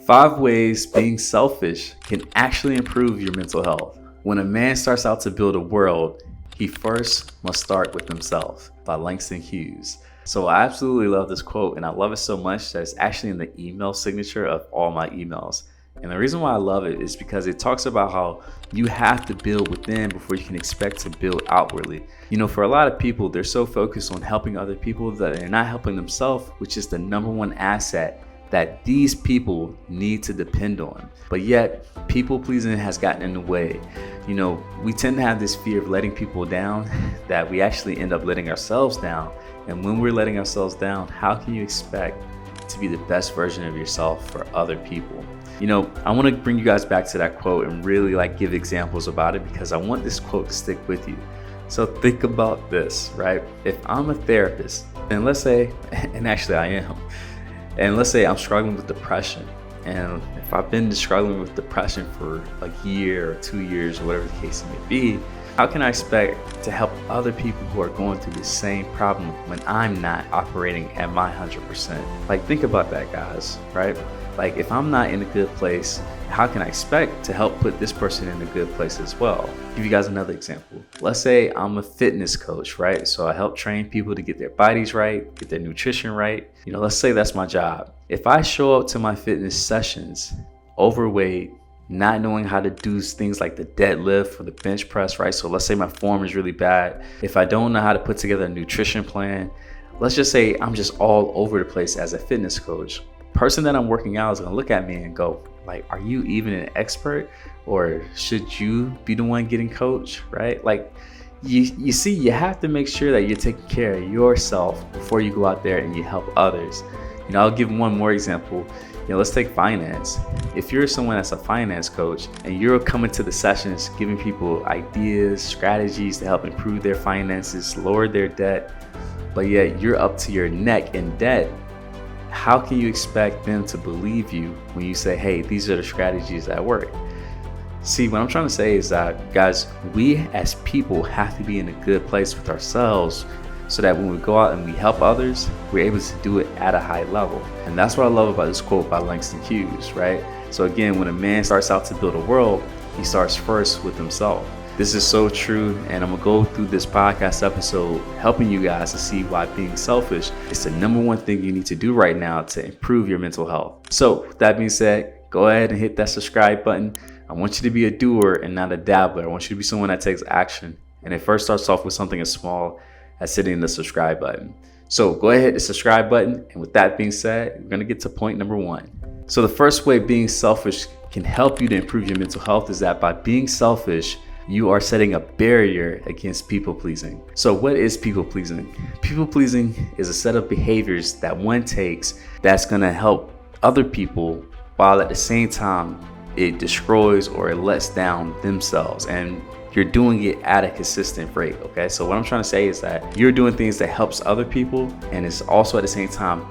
5 ways being selfish can actually improve your mental health. When a man starts out to build a world, he first must start with himself, by Langston Hughes. So I absolutely love this quote, and I love it so much that it's actually in the email signature of all my emails. And the reason why I love it is because it talks about how you have to build within before you can expect to build outwardly. For a lot of people, they're so focused on helping other people that they're not helping themselves, which is the number one asset that these people need to depend on. But yet, people pleasing has gotten in the way. We tend to have this fear of letting people down that we actually end up letting ourselves down. And when we're letting ourselves down, how can you expect to be the best version of yourself for other people? I want to bring you guys back to that quote and really give examples about it, because I want this quote to stick with you. So think about this, right? If I'm a therapist, and let's say, and actually I am, and let's say I'm struggling with depression, and if I've been struggling with depression for a year or 2 years or whatever the case may be, how can I expect to help other people who are going through the same problem when I'm not operating at my 100%? Think about that, guys, right? If I'm not in a good place, how can I expect to help put this person in a good place as well? I'll give you guys another example. Let's say I'm a fitness coach, right? So I help train people to get their bodies right, get their nutrition right. Let's say that's my job. If I show up to my fitness sessions overweight, not knowing how to do things like the deadlift or the bench press, right? So let's say my form is really bad. If I don't know how to put together a nutrition plan, let's just say I'm just all over the place as a fitness coach. Person that I'm working out is going to look at me and go, are you even an expert, or should you be the one getting coached, right? You see, you have to make sure that you're taking care of yourself before you go out there and you help others. I'll give one more example. Let's take finance. If you're someone that's a finance coach and you're coming to the sessions giving people ideas, strategies to help improve their finances, lower their debt, but yet you're up to your neck in debt, how can you expect them to believe you when you say, hey, these are the strategies that work? See, what I'm trying to say is that, guys, we as people have to be in a good place with ourselves so that when we go out and we help others, we're able to do it at a high level. And that's what I love about this quote by Langston Hughes, right? So again, when a man starts out to build a world, he starts first with himself. This is so true, and I'm gonna go through this podcast episode helping you guys to see why being selfish is the number one thing you need to do right now to improve your mental health. So with that being said, go ahead and hit that subscribe button. I want you to be a doer and not a dabbler. I want you to be someone that takes action. And it first starts off with something as small as hitting the subscribe button. So go ahead and hit the subscribe button. And with that being said, we're gonna get to point number 1. So the first way being selfish can help you to improve your mental health is that by being selfish, you are setting a barrier against people pleasing. So what is people pleasing? People pleasing is a set of behaviors that one takes that's gonna help other people, while at the same time it destroys or it lets down themselves, and you're doing it at a consistent rate. Okay, so what I'm trying to say is that you're doing things that helps other people, and it's also at the same time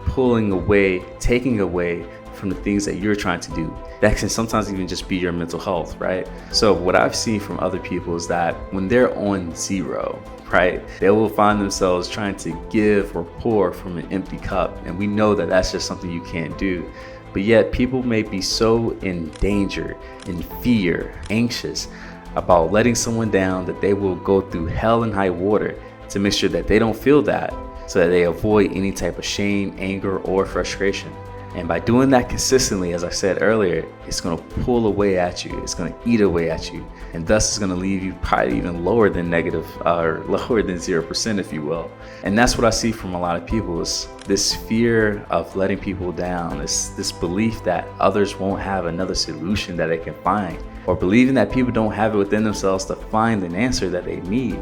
taking away from the things that you're trying to do. That can sometimes even just be your mental health, right? So what I've seen from other people is that when they're on zero, right, they will find themselves trying to give or pour from an empty cup. And we know that that's just something you can't do. But yet people may be so in danger, in fear, anxious about letting someone down that they will go through hell and high water to make sure that they don't feel that, so that they avoid any type of shame, anger, or frustration. And by doing that consistently, as I said earlier, it's going to pull away at you. It's going to eat away at you. And thus it's going to leave you probably even lower than negative, or lower than 0%, if you will. And that's what I see from a lot of people, is this fear of letting people down, this belief that others won't have another solution that they can find, or believing that people don't have it within themselves to find an answer that they need.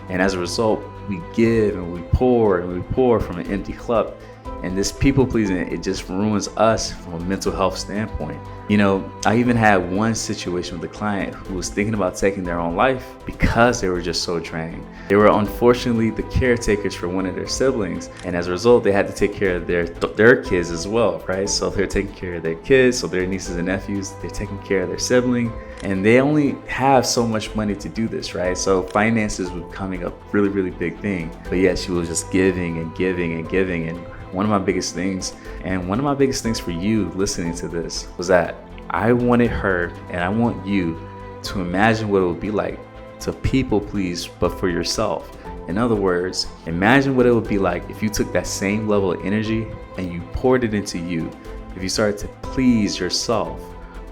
And as a result, we give and we pour from an empty cup. And this people pleasing, it just ruins us from a mental health standpoint. I even had one situation with a client who was thinking about taking their own life because they were just so drained. They were unfortunately the caretakers for one of their siblings, and as a result, they had to take care of their kids as well, right? So they're taking care of their kids, so their nieces and nephews, they're taking care of their sibling, and they only have so much money to do this, right? So finances were becoming a really, really big thing. But yet she was just giving and giving and giving, and one of my biggest things, and one of my biggest things for you listening to this, was that I wanted her, and I want you, to imagine what it would be like to people please, but for yourself. In other words, imagine what it would be like if you took that same level of energy and you poured it into you. If you started to please yourself,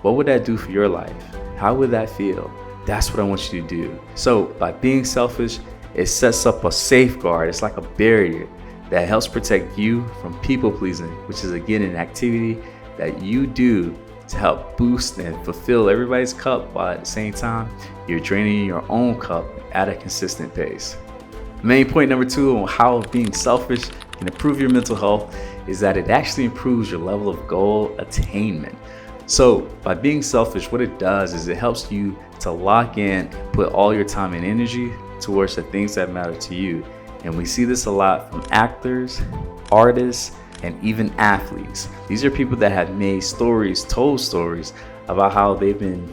what would that do for your life? How would that feel? That's what I want you to do. So by being selfish, it sets up a safeguard. It's like a barrier that helps protect you from people pleasing, which is again an activity that you do to help boost and fulfill everybody's cup, while at the same time you're draining your own cup at a consistent pace. Main point number 2 on how being selfish can improve your mental health is that it actually improves your level of goal attainment. So by being selfish, what it does is it helps you to lock in, put all your time and energy towards the things that matter to you. And we see this a lot from actors, artists, and even athletes. These are people that have made stories, told stories about how they've been,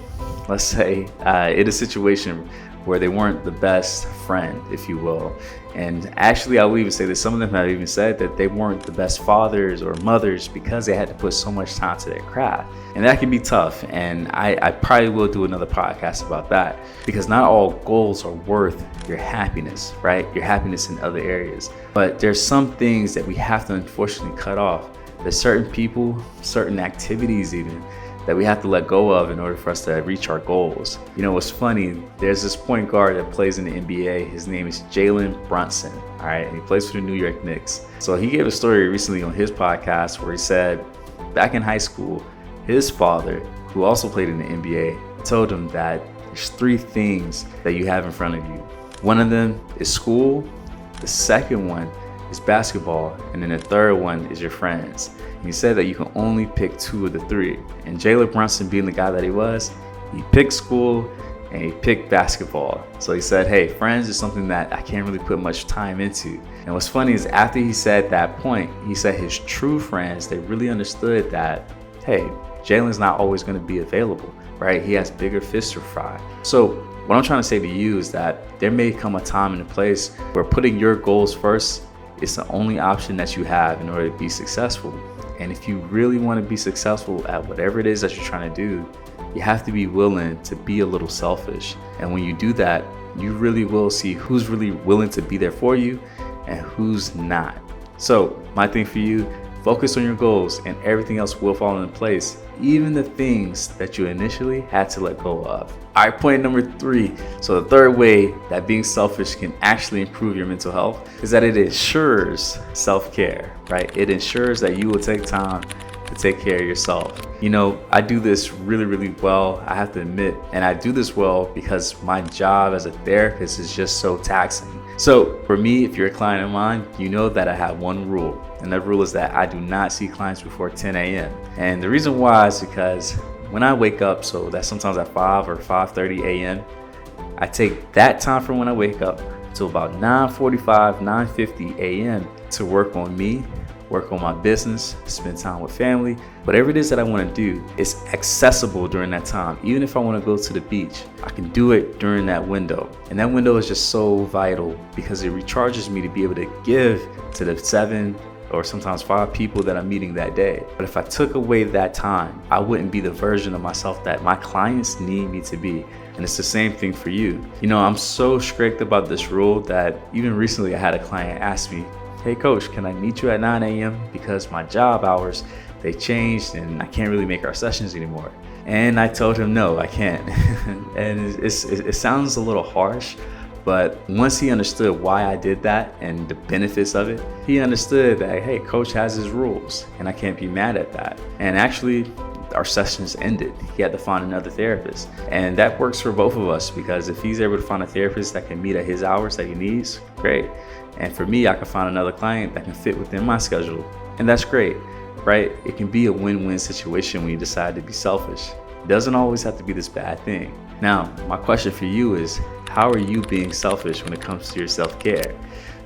let's say, in a situation where they weren't the best friend, if you will. And actually, I will even say that some of them have even said that they weren't the best fathers or mothers because they had to put so much time to their craft. And that can be tough. And I probably will do another podcast about that, because not all goals are worth your happiness, right? Your happiness in other areas. But there's some things that we have to unfortunately cut off. There's certain people, certain activities even, that we have to let go of in order for us to reach our goals. You know what's funny? There's this point guard that plays in the NBA. His name is Jalen Brunson. All right, and he plays for the New York Knicks. So he gave a story recently on his podcast where he said, back in high school, his father, who also played in the NBA, told him that there's 3 things that you have in front of you. One of them is school. The second one is basketball, and then the third one is your friends. And he said that you can only pick 2 of the 3. And Jalen Brunson, being the guy that he was, he picked school and he picked basketball. So he said, hey, friends is something that I can't really put much time into. And what's funny is after he said that point, he said his true friends, they really understood that, hey, Jalen's not always going to be available, right? He has bigger fish to fry. So what I'm trying to say to you is that there may come a time and a place where putting your goals first is the only option that you have in order to be successful. And if you really want to be successful at whatever it is that you're trying to do, you have to be willing to be a little selfish. And when you do that, you really will see who's really willing to be there for you and who's not. So my thing for you, focus on your goals and everything else will fall into place, even the things that you initially had to let go of. All right, point number 3. So the third way that being selfish can actually improve your mental health is that it ensures self-care, right? It ensures that you will take time to take care of yourself. You know, I do this really, really well, I have to admit, and I do this well because my job as a therapist is just so taxing. So for me, if you're a client of mine, you know that I have one rule, and that rule is that I do not see clients before 10 a.m. And the reason why is because when I wake up, so that's sometimes at 5 or 5:30 a.m., I take that time from when I wake up to about 9:45, 9:50 a.m. to work on me, work on my business, spend time with family. Whatever it is that I want to do is accessible during that time. Even if I want to go to the beach, I can do it during that window. And that window is just so vital because it recharges me to be able to give to the 7 or sometimes 5 people that I'm meeting that day. But if I took away that time, I wouldn't be the version of myself that my clients need me to be. And it's the same thing for you. You know, I'm so strict about this rule that even recently I had a client ask me, hey coach, can I meet you at 9 a.m. because my job hours, they changed and I can't really make our sessions anymore. And I told him, no, I can't. And it sounds a little harsh, but once he understood why I did that and the benefits of it, he understood that, hey, coach has his rules and I can't be mad at that. And actually, our sessions ended. He had to find another therapist. And that works for both of us because if he's able to find a therapist that can meet at his hours that he needs, great. And for me, I can find another client that can fit within my schedule. And that's great, right? It can be a win-win situation when you decide to be selfish. It doesn't always have to be this bad thing. Now, my question for you is, how are you being selfish when it comes to your self-care?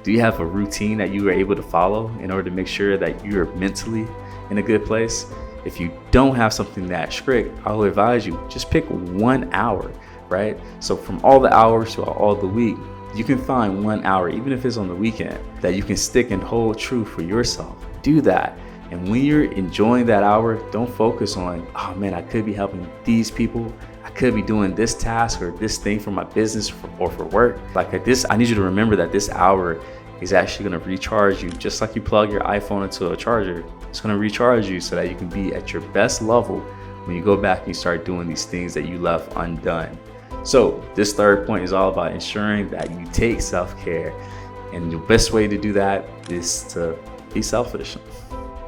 Do you have a routine that you are able to follow in order to make sure that you're mentally in a good place? If you don't have something that strict, I will advise you, just pick 1 hour, right? So from all the hours throughout all the week, you can find 1 hour, even if it's on the weekend, that you can stick and hold true for yourself. do that. And when you're enjoying that hour, don't focus on, oh man, I could be helping these people. I could be doing this task or this thing for my business or for work. Like this, I need you to remember that this hour is actually going to recharge you. Just like you plug your iPhone into a charger, it's going to recharge you so that you can be at your best level when you go back and you start doing these things that you left undone. So this third point is all about ensuring that you take self-care. And the best way to do that is to be selfish.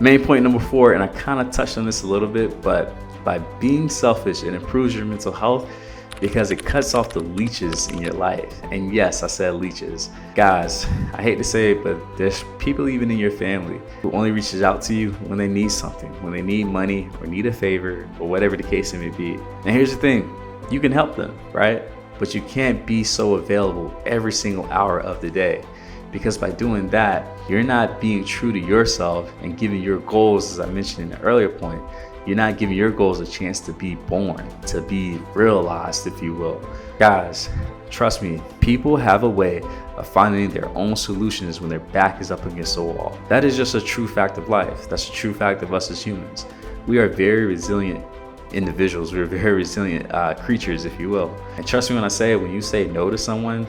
Main point number 4, and I kind of touched on this a little bit, but by being selfish, it improves your mental health because it cuts off the leeches in your life. And yes, I said leeches. Guys, I hate to say it, but there's people even in your family who only reaches out to you when they need something, when they need money or need a favor or whatever the case may be. And here's the thing, you can help them, right? But you can't be so available every single hour of the day. Because by doing that, you're not being true to yourself and giving your goals, as I mentioned in the earlier point, you're not giving your goals a chance to be born, to be realized, if you will. Guys, trust me, people have a way of finding their own solutions when their back is up against the wall. That is just a true fact of life. That's a true fact of us as humans. We are very resilient individuals. We're very resilient creatures, if you will. And trust me when I say it, when you say no to someone,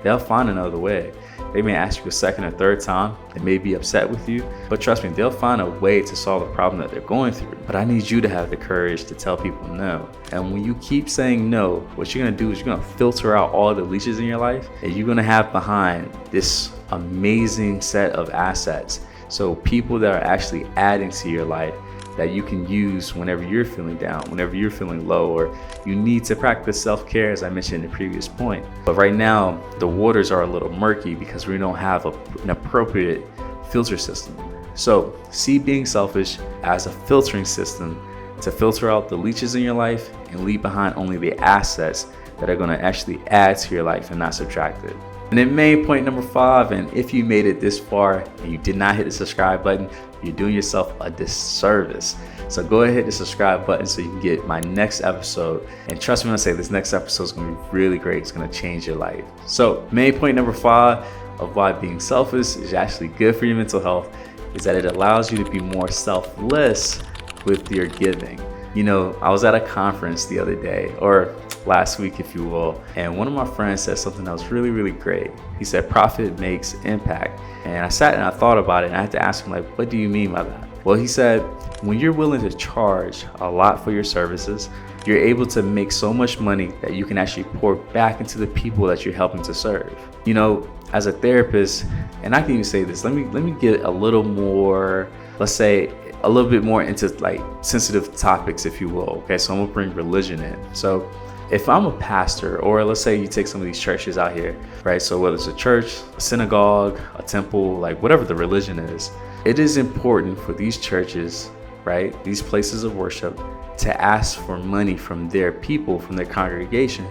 they'll find another way. They may ask you a second or third time. They may be upset with you, but trust me, they'll find a way to solve the problem that they're going through. But I need you to have the courage to tell people no. And when you keep saying no, what you're gonna do is you're gonna filter out all the leeches in your life, and you're gonna have behind this amazing set of assets. So people that are actually adding to your life that you can use whenever you're feeling down, whenever you're feeling low, or you need to practice self-care, as I mentioned in the previous point. But right now, the waters are a little murky because we don't have an appropriate filter system. So see being selfish as a filtering system to filter out the leeches in your life and leave behind only the assets that are gonna actually add to your life and not subtract it. And then main point number 5, and if you made it this far and you did not hit the subscribe button, you're doing yourself a disservice. So go ahead and hit the subscribe button so you can get my next episode. And trust me when I say this next episode is going to be really great. It's going to change your life. So main point number 5 of why being selfish is actually good for your mental health is that it allows you to be more selfless with your giving. You know, I was at a conference the other day, or last week, if you will, and one of my friends said something that was really, really great. He said, profit makes impact. And I sat and I thought about it, and I had to ask him, like, what do you mean by that? Well, he said, when you're willing to charge a lot for your services, you're able to make so much money that you can actually pour back into the people that you're helping to serve. You know, as a therapist, and I can even say this, let me get a little more, let's say, a little bit more into like sensitive topics, if you will. Okay, so I'm gonna bring religion in. So if I'm a pastor, or let's say you take some of these churches out here, right? So whether it's a church, a synagogue, a temple, like whatever the religion is, it is important for these churches, right? These places of worship to ask for money from their people, from their congregation,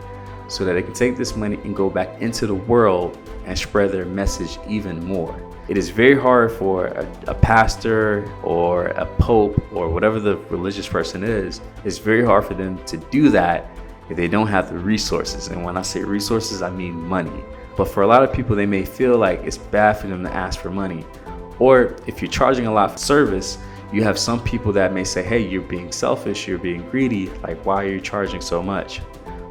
so that they can take this money and go back into the world and spread their message even more. It is very hard for a pastor or a pope or whatever the religious person is, it's very hard for them to do that if they don't have the resources. And when I say resources, I mean money. But for a lot of people, they may feel like it's bad for them to ask for money. Or if you're charging a lot for service, you have some people that may say, hey, you're being selfish, you're being greedy, like why are you charging so much?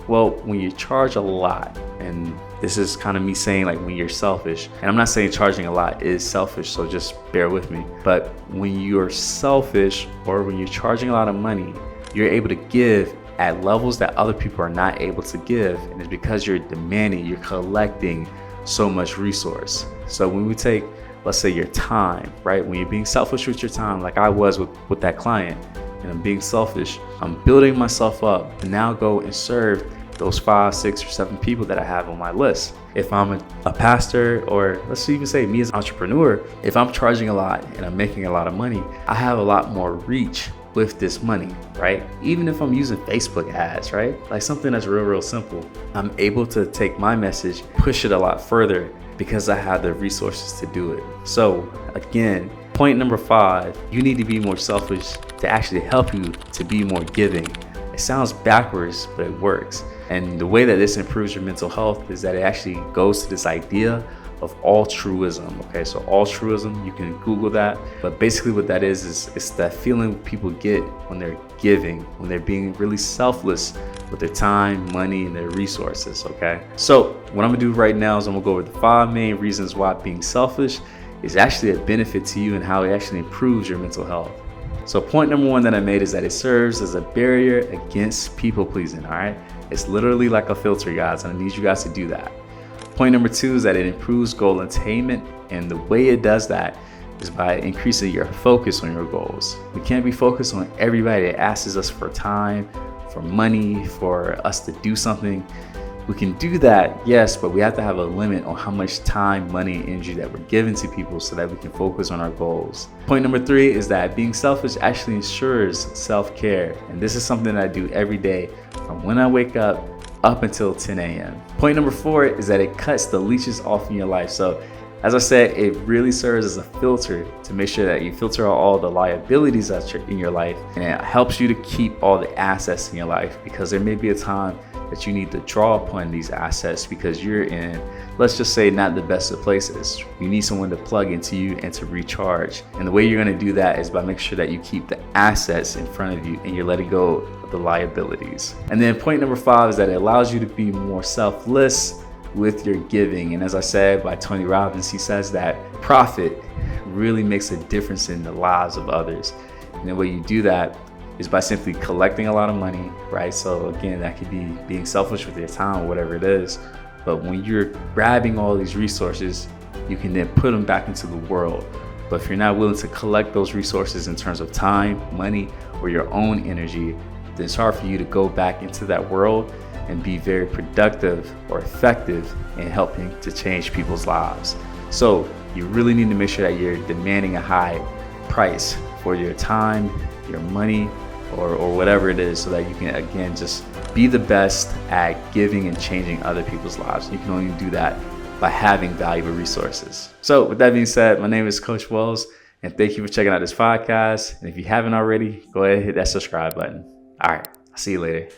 Well, when you charge a lot, and this is kind of me saying like when you're selfish, and I'm not saying charging a lot is selfish, so just bear with me. But when you're selfish or when you're charging a lot of money, you're able to give at levels that other people are not able to give. And it's because you're demanding, you're collecting so much resource. So when we take, let's say your time, right? When you're being selfish with your time, like I was with that client, and I'm being selfish, I'm building myself up to now go and serve those 5, 6, or 7 people that I have on my list. If I'm a pastor, or let's even say me as an entrepreneur, if I'm charging a lot and I'm making a lot of money, I have a lot more reach with this money, right? Even if I'm using Facebook ads, right? Like something that's real simple, I'm able to take my message, push it a lot further because I have the resources to do it. So again, point number 5, you need to be more selfish to actually help you to be more giving. It sounds backwards, but it works. And the way that this improves your mental health is that it actually goes to this idea of altruism. Okay, so altruism, you can Google that. But basically what that is it's that feeling people get when they're giving, when they're being really selfless with their time, money, and their resources. Okay, so what I'm gonna do right now is I'm gonna go over the 5 main reasons why being selfish is actually a benefit to you and how it actually improves your mental health. So point number 1 that I made is that it serves as a barrier against people pleasing. All right, it's literally like a filter, guys, and I need you guys to do that. Point number 2 is that it improves goal attainment, and the way it does that is by increasing your focus on your goals. We can't be focused on everybody that asks us for time, for money, for us to do something. We can do that, yes, but we have to have a limit on how much time, money, and energy that we're giving to people so that we can focus on our goals. Point number 3 is that being selfish actually ensures self-care. And this is something that I do every day from when I wake up until 10 a.m. Point number 4 is that it cuts the leeches off in your life. So as I said, it really serves as a filter to make sure that you filter out all the liabilities that are in your life, and it helps you to keep all the assets in your life, because there may be a time that you need to draw upon these assets because you're in, let's just say, not the best of places. You need someone to plug into you and to recharge. And the way you're going to do that is by making sure that you keep the assets in front of you and you're letting go of the liabilities. And then point number 5 is that it allows you to be more selfless with your giving. And as I said by Tony Robbins, he says that profit really makes a difference in the lives of others. And the way you do that is by simply collecting a lot of money, right? So again, that could be being selfish with your time or whatever it is. But when you're grabbing all these resources, you can then put them back into the world. But if you're not willing to collect those resources in terms of time, money, or your own energy, then it's hard for you to go back into that world and be very productive or effective in helping to change people's lives. So you really need to make sure that you're demanding a high price for your time, your money, or whatever it is, so that you can, again, just be the best at giving and changing other people's lives. You can only do that by having valuable resources. So with that being said, my name is Coach Wells, and thank you for checking out this podcast. And if you haven't already, go ahead and hit that subscribe button. All right, I'll see you later.